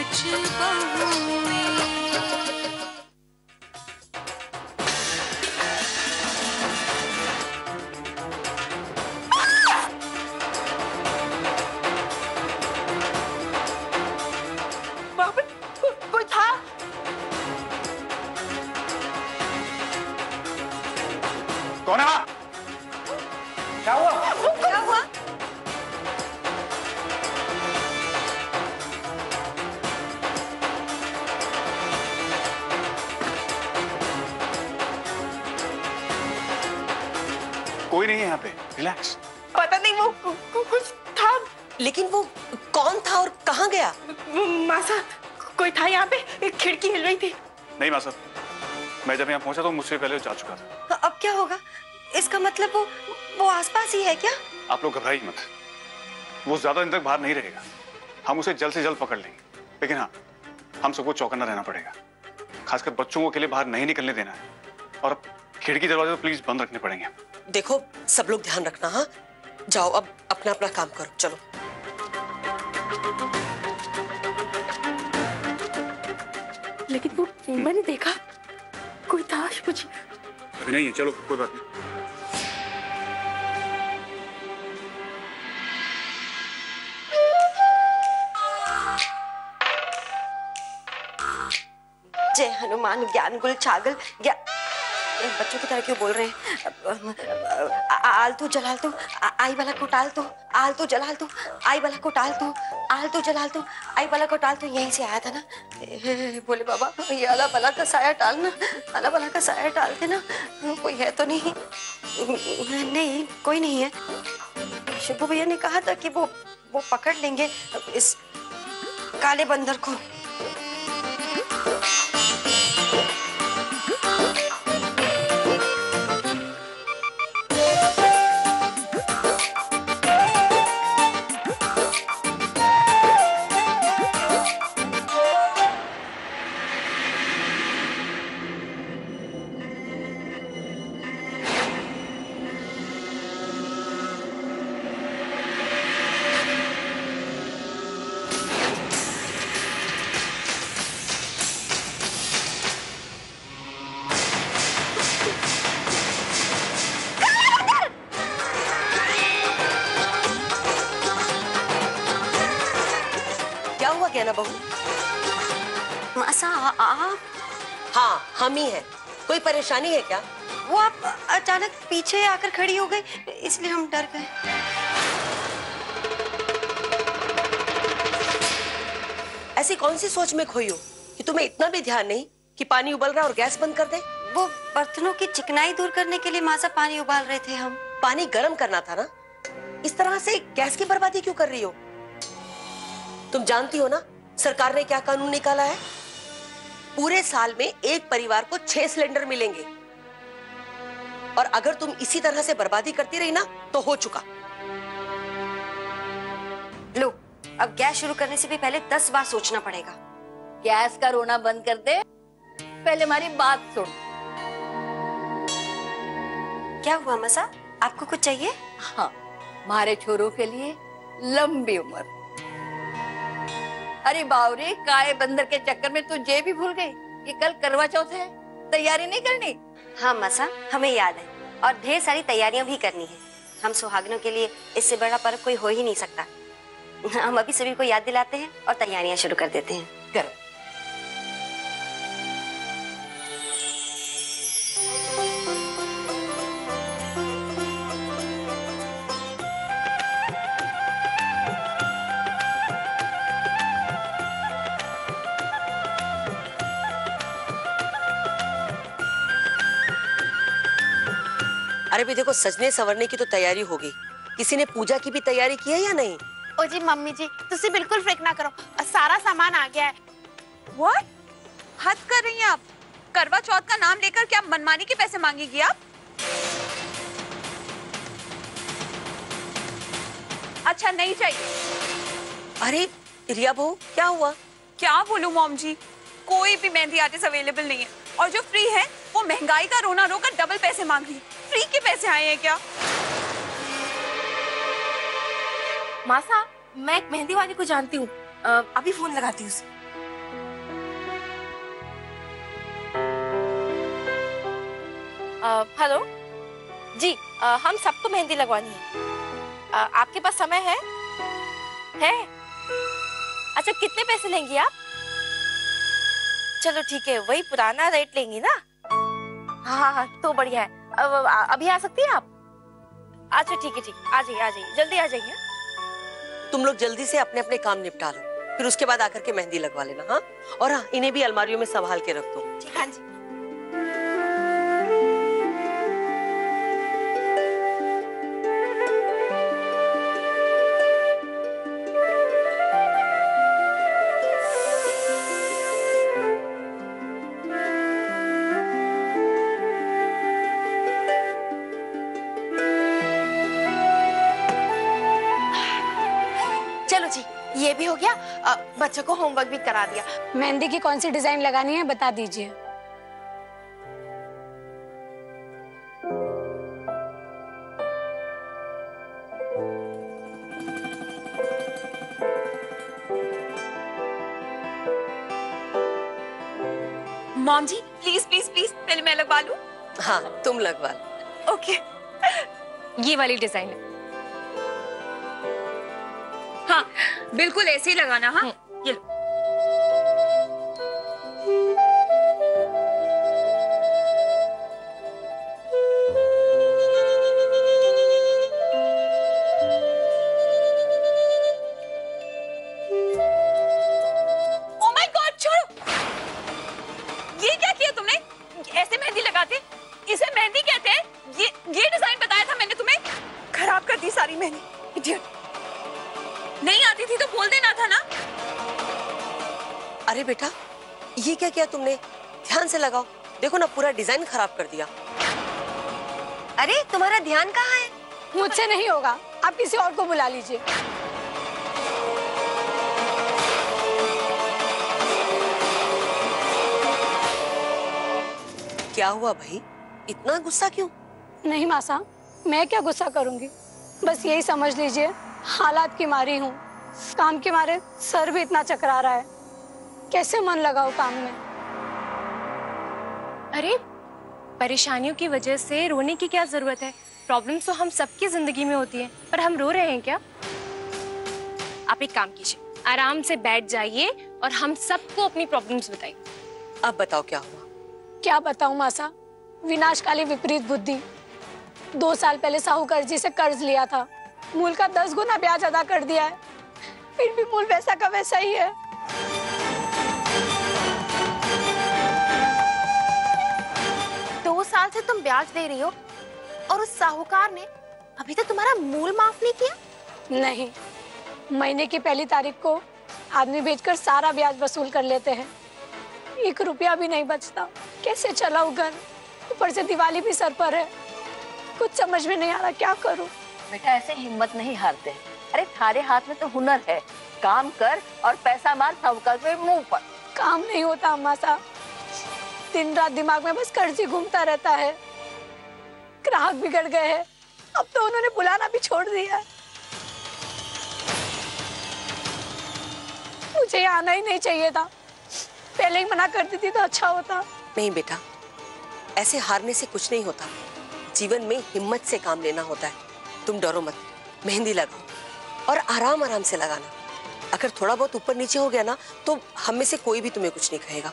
कुछ बहुएं। कोई था? कौन है? क्या हुआ? क्या हुआ? कोई नहीं है यहाँ पे, रिलैक्स। पता नहीं वो कुछ था। लेकिन वो कौन था और कहाँ गया? मासा, कोई था यहाँ पे, खिड़की हिल रही थी। नहीं माँ साहब, मैं जब यहाँ पहुंचा तो मुझसे पहले जा चुका था। अब क्या होगा? इसका मतलब वो आसपास ही है क्या? आप लोग घबराइए मत, वो ज्यादा दिन तक बाहर नहीं रहेगा। हम उसे जल्द से जल्द पकड़ लेंगे, लेकिन हाँ, हम सबको चौकन्ना रहना पड़ेगा। खासकर बच्चों को अकेले बाहर नहीं निकलने देना है, और खिड़की दरवाजे तो प्लीज बंद रखने पड़ेंगे। देखो, सब लोग ध्यान रखना। हाँ, जाओ अब अपना अपना काम करो, चलो। लेकिन वो मैंने देखा, कोई था मुझे। अभी नहीं है, चलो कोई बात नहीं। जय हनुमान ज्ञान गुल छागल बच्चों की तरह क्यों बोल रहे हैं? आलतू जलालतू आई वाला को टाल तो, आलतू जलालतू आई वाला को टाल तो, आलतू जलालतू आई वाला को टाल तो, यहीं से आया था ना। बोले बाबा, ये अला बला का साया टालना, अला बला का साया टाल देना। कोई है तो नहीं? नहीं, कोई नहीं है। शिबू भैया ने कहा था कि वो पकड़ लेंगे इस काले बंदर को। ना बहू? मासा आप? हाँ, हम ही हैं। कोई परेशानी है क्या? वो आप अचानक पीछे आकर खड़ी हो गई, इसलिए हम डर गए। ऐसी कौन सी सोच में खोई हो कि तुम्हें इतना भी ध्यान नहीं कि पानी उबल रहा है और गैस बंद कर दे? वो बर्तनों की चिकनाई दूर करने के लिए मासा पानी उबाल रहे थे हम। पानी गर्म करना था ना। इस तरह से गैस की बर्बादी क्यों कर रही हो? तुम जानती हो ना सरकार ने क्या कानून निकाला है? पूरे साल में एक परिवार को 6 सिलेंडर मिलेंगे, और अगर तुम इसी तरह से बर्बादी करती रही ना तो हो चुका। लो, अब गैस शुरू करने से भी पहले 10 बार सोचना पड़ेगा। गैस का रोना बंद कर दे, पहले हमारी बात सुन। क्या हुआ मसा, आपको कुछ चाहिए? हाँ, हमारे छोरों के लिए लंबी उम्र। अरे बावरे, काए बंदर के चक्कर में तू ये भी भूल गई कि कल करवा चौथ है, तैयारी नहीं करनी? हाँ मसा, हमें याद है, और ढेर सारी तैयारियां भी करनी है। हम सुहागनों के लिए इससे बड़ा पर्व कोई हो ही नहीं सकता। हम अभी सभी को याद दिलाते हैं और तैयारियां शुरू कर देते हैं। करो। अरे भी देखो, सजने संवरने की तो तैयारी हो गई, किसी ने पूजा की भी तैयारी की है या नहीं? ओ जी मम्मी जी, तुसी बिल्कुल फिक्र ना करो, सारा सामान आ गया है। What? हद कर रही हैं आप? करवा चौथ का नाम लेकर क्या मनमानी के पैसे मांगेगी आप? अच्छा नहीं चाहिए। अरे रिया बहू, क्या हुआ? क्या बोलूं मॉम जी, कोई भी मेहंदी आर्टिस्ट अवेलेबल नहीं है, और जो फ्री है वो महंगाई का रोना रोकर डबल पैसे मांग रही है। फ्री के पैसे आए हैं क्या? मासा, मैं एक मेहंदी वाली को जानती हूँ, अभी फोन लगाती हूँ उसे। हेलो जी, हम सबको मेहंदी लगवानी है। आपके पास समय है? अच्छा, कितने पैसे लेंगी आप? चलो ठीक है, वही पुराना रेट लेंगी ना? हाँ, तो बढ़िया है। अभी आ सकती है आप? अच्छा ठीक है, आ जाइए, जल्दी आ जाइए। तुम लोग जल्दी से अपने अपने काम निपटा लो, फिर उसके बाद आकर के मेहंदी लगवा लेना। हाँ, और हाँ, इन्हें भी अलमारियों में संभाल के रख दो। हाँ जी। चलो जी, ये भी हो गया। बच्चों को होमवर्क भी करा दिया। मेहंदी की कौन सी डिजाइन लगानी है बता दीजिए। Mom ji please please please, पहले मैं लगवा लूं। हाँ, तुम लगवा लो। ओके, ये वाली डिजाइन है। हाँ बिल्कुल ऐसे ही लगाना। हाँ ये लो। Oh my God, छोड़ो। ये क्या किया तुमने? ऐसे मेहंदी लगाते? इसे मेहंदी कहते हैं? ये डिजाइन बताया था मैंने तुम्हें। खराब कर दी सारी मेहंदी। इडियट। नहीं आती थी तो बोल देना था ना। अरे बेटा, ये क्या किया तुमने? ध्यान से लगाओ, देखो ना पूरा डिजाइन खराब कर दिया। अरे तुम्हारा ध्यान कहाँ है? मुझसे नहीं होगा, आप किसी और को बुला लीजिए। क्या हुआ भाई, इतना गुस्सा क्यों? नहीं मासा, मैं क्या गुस्सा करूंगी, बस यही समझ लीजिए हालात की मारी हूँ। काम के मारे सर भी इतना चकरा रहा है, कैसे मन लगाओ काम में। अरे परेशानियों की वजह से रोने की क्या जरूरत है? प्रॉब्लम्स तो हम सबकी जिंदगी में होती है, पर हम रो रहे हैं क्या? आप एक काम कीजिए, आराम से बैठ जाइए और हम सबको अपनी प्रॉब्लम्स बताइए। अब बताओ क्या हुआ? क्या बताऊं मासा, विनाशकाली विपरीत बुद्धि। 2 साल पहले साहूकार जी से कर्ज लिया था, मूल का 10 गुना ब्याज अदा कर दिया है, फिर भी मूल वैसा का वैसा ही है। दो साल से तुम ब्याज दे रही हो और उस साहूकार ने अभी तक तुम्हारा मूल माफ नहीं किया? नहीं, महीने की पहली तारीख को आदमी भेजकर सारा ब्याज वसूल कर लेते हैं। 1 रुपया भी नहीं बचता, कैसे चलाऊं घर? ऊपर से दिवाली भी सर पर है, कुछ समझ में नहीं आ रहा क्या करूं। बेटा ऐसे हिम्मत नहीं हारते हैं। अरे थारे हाथ में तो हुनर है, काम कर और पैसा मार साहूकार के मुंह पर। काम नहीं होता अम्मा साहब, दिन रात दिमाग में बस कर्ज ही घूमता रहता है। ग्राहक बिगड़ गए हैं, अब तो उन्होंने बुलाना भी छोड़ दिया है। मुझे यहाँ आना ही नहीं चाहिए था, पहले ही मना कर देती तो अच्छा होता। नहीं बेटा, ऐसे हारने से कुछ नहीं होता, जीवन में हिम्मत से काम लेना होता है। तुम डरो मत, मेहंदी लगाओ और आराम आराम से लगाना। अगर थोड़ा बहुत ऊपर नीचे हो गया ना तो हम में से कोई भी तुम्हें कुछ नहीं कहेगा।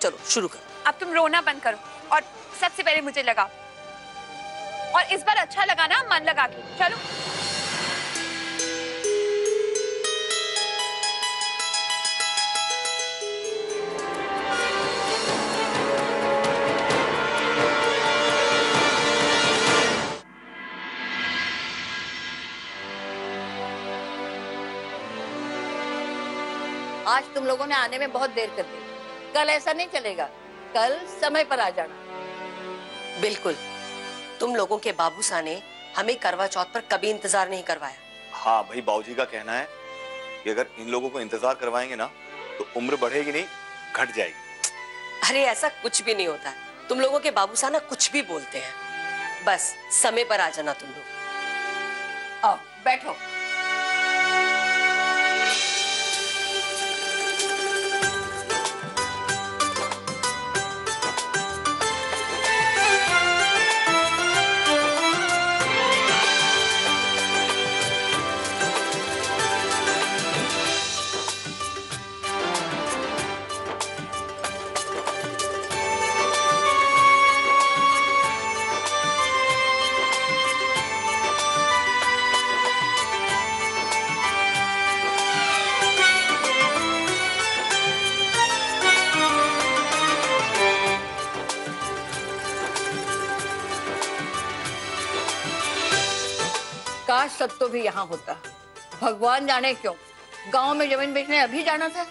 चलो शुरू करो। अब तुम रोना बंद करो और सबसे पहले मुझे लगाओ, और इस बार अच्छा लगाना, मन लगा के। चलो आज तुम लोगों ने आने में बहुत देर कर दी, कल ऐसा नहीं चलेगा, कल समय पर आ जाना। बिल्कुल, तुम लोगों के बाबूसा ने हमें करवा चौथ पर कभी इंतजार नहीं करवाया। हाँ भाई, बाबूजी का कहना है कि अगर इन लोगों को इंतजार करवाएंगे ना तो उम्र बढ़ेगी नहीं, घट जाएगी। अरे ऐसा कुछ भी नहीं होता है, तुम लोगों के बाबूसा ना कुछ भी बोलते हैं। बस समय पर आ जाना तुम लोग। आओ बैठो। काश सब तो भी यहाँ होता। भगवान जाने क्यों गांव में जमीन बेचने अभी जाना था।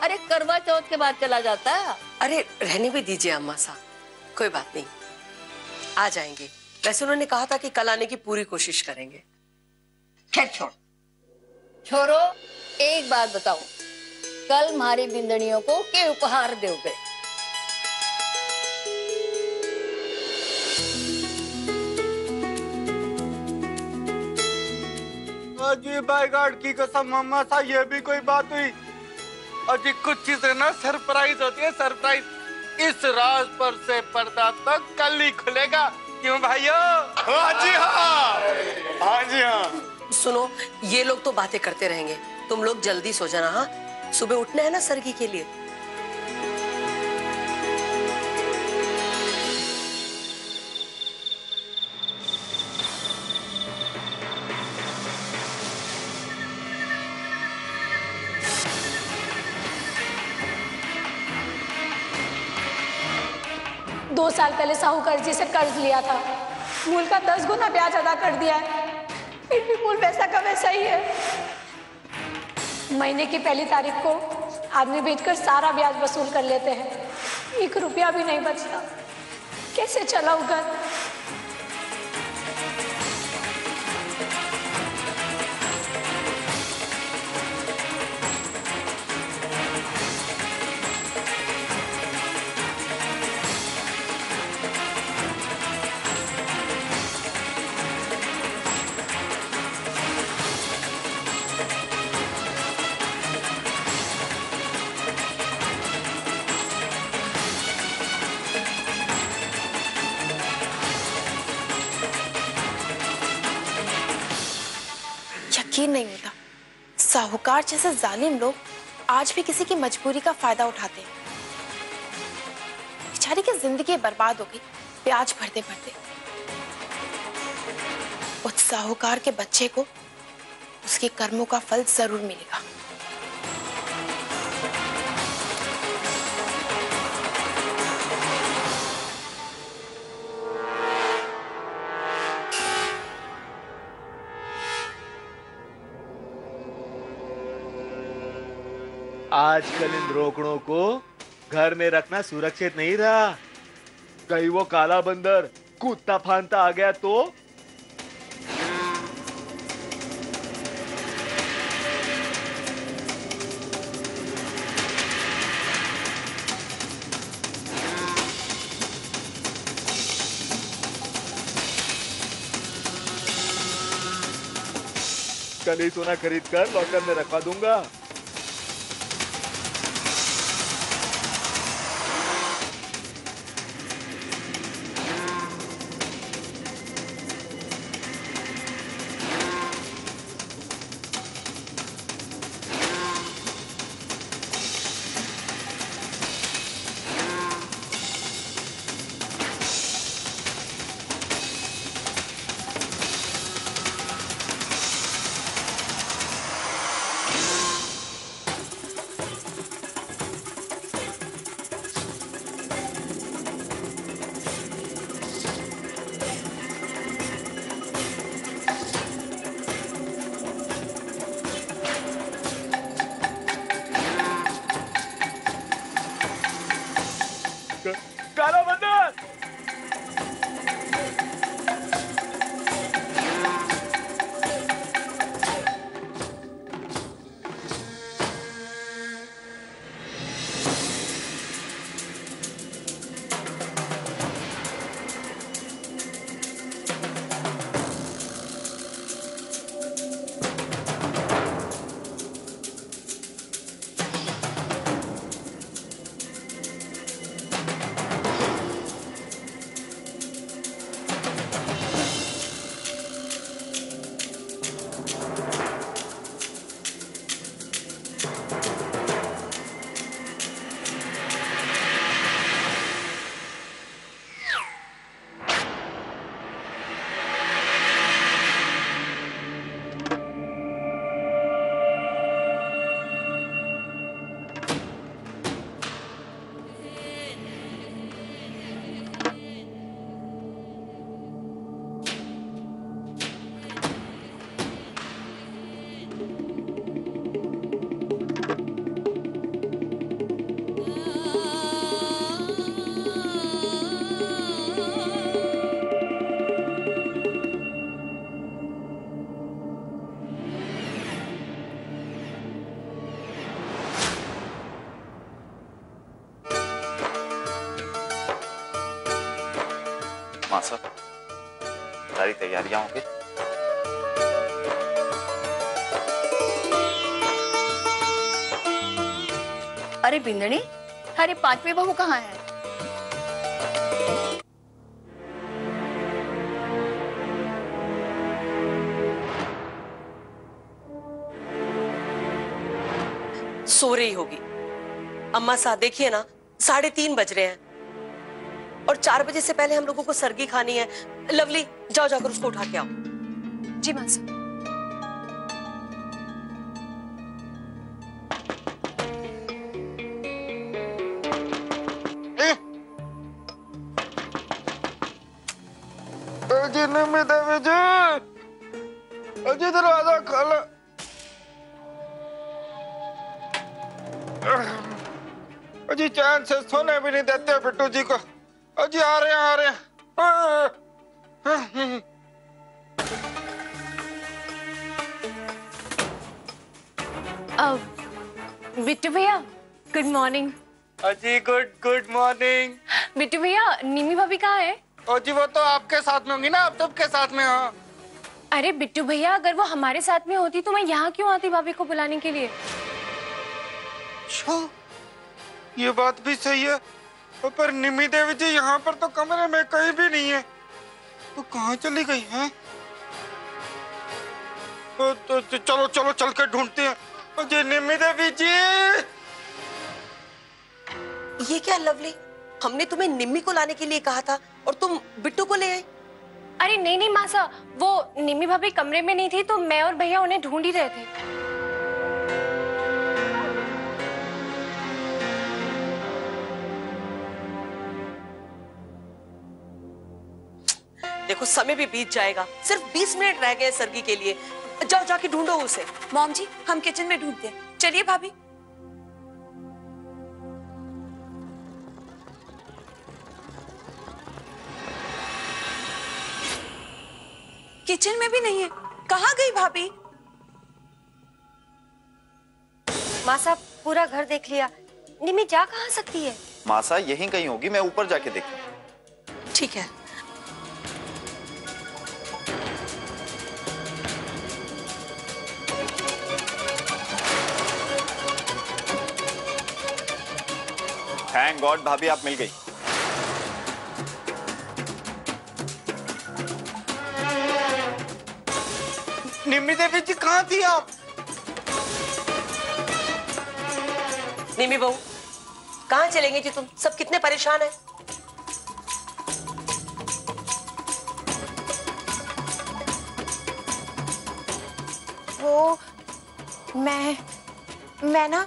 अरे करवा चौथ के बाद चला जाता। अरे रहने भी दीजिए अम्मा सा, कोई बात नहीं, आ जाएंगे। वैसे उन्होंने कहा था कि कल आने की पूरी कोशिश करेंगे। खैर छोड़ छोरो, एक बात बताओ, कल हमारी बिंदनियों को क्या उपहार दोगे? अजी बाय गॉड की कसम मम्मा सा, ये भी कोई बात हुई? अजी कुछ चीजें ना सरप्राइज होती है, सरप्राइज। इस राज पर से पर्दा तक कल ही खुलेगा, क्यों भाइयों? हाँ जी हाँ, हाँ जी हाँ। सुनो, ये लोग तो बातें करते रहेंगे, तुम लोग जल्दी सो जाना। हाँ, सुबह उठना है ना सरगी के लिए। दो साल पहले साहूकार जी से कर्ज लिया था, मूल का 10 गुना ब्याज अदा कर दिया है, फिर भी मूल वैसा का वैसा ही है। महीने की पहली तारीख को आदमी बेचकर सारा ब्याज वसूल कर लेते हैं, 1 रुपया भी नहीं बचता। कैसे चलाऊं घर? यकीन नहीं होता, साहूकार जैसे जालिम लोग आज भी किसी की मजबूरी का फायदा उठाते हैं। बेचारी की जिंदगी बर्बाद हो गई ब्याज भरते भरते। उस साहूकार के बच्चे को उसके कर्मों का फल जरूर मिलेगा। आजकल इन रोकड़ों को घर में रखना सुरक्षित नहीं रहा। कहीं वो काला बंदर कुत्ता फांता आ गया तो? कल ही सोना खरीद कर लॉकर में रखवा दूंगा। सारी तैयारियां होंगी। अरे बिंदनी, अरे पांचवी बहू कहाँ है? सो रही होगी। अम्मा साहब देखिए ना, 3:30 बज रहे हैं और 4 बजे से पहले हम लोगों को सरगी खानी है। लवली, जाओ जाकर उसको उठा के आओ। जी माँ साहब। अजी दरवाजा खोलो। अजी चैन से सोने भी नहीं देते बिट्टू जी को। अजी आ रहे हैं, आ रहे हैं। बिट्टू भैया, गुड मॉर्निंग। अजी गुड मॉर्निंग। बिट्टू भैया, निमी भाभी कहाँ है? अजी वो तो आपके साथ में होंगी ना, आप सबके साथ में हो। अरे बिट्टू भैया, अगर वो हमारे साथ में होती तो मैं यहाँ क्यों आती भाभी को बुलाने के लिए? अच्छा, ये बात भी सही है। पर निमी देवी जी यहाँ पर तो कमरे में कहीं भी नहीं है, तो कहाँ चली गई हैं? तो चलो चलो चल के ढूंढते हैं। जी निमी देवी जी। ये क्या लवली, हमने तुम्हें निम्मी को लाने के लिए कहा था और तुम बिट्टू को ले आए। अरे नहीं नहीं मासा, वो निमी भाभी कमरे में नहीं थी तो मैं और भैया उन्हें ढूंढ ही रहे थे। देखो समय भी बीत जाएगा, सिर्फ 20 मिनट रह गए सरगी के लिए। जाओ जाके ढूंढो उसे। मॉम जी, हम किचन में ढूंढते हैं। चलिए भाभी। किचन में भी नहीं है, कहाँ गई भाभी? माँ साहब पूरा घर देख लिया, निमी जा कहाँ सकती है? मासा यहीं कहीं होगी, मैं ऊपर जाके देखूं। ठीक है। थैंक गॉड भाभी आप मिल गई। निमी देवी जी कहाँ थी आप? निमी बहू, कहाँ चलेंगे जी तुम? सब कितने परेशान हैं। वो मैं ना।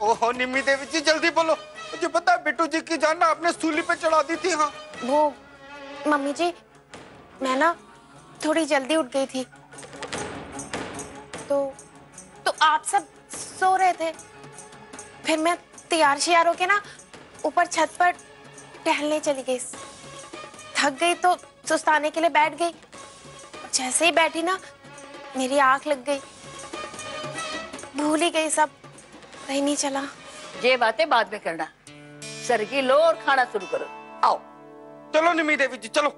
ओहो निमी देवी जी जल्दी बोलो, मुझे पता है बिट्टू जी की जान ना आपने सूली पे चढ़ा दी थी। हाँ वो मम्मी जी, मैं ना थोड़ी जल्दी उठ गई थी, तो आप सब सो रहे थे। फिर मैं तैयार श्यार होके ना ऊपर छत पर टहलने चली गई। थक गई तो सुस्ताने के लिए बैठ गई। जैसे ही बैठी ना मेरी आंख लग गई, भूल ही गई सब, पता ही नहीं चला। ये बातें बाद में करना, सरगी लो और खाना शुरू करो। आओ चलो निमी देवी जी चलो।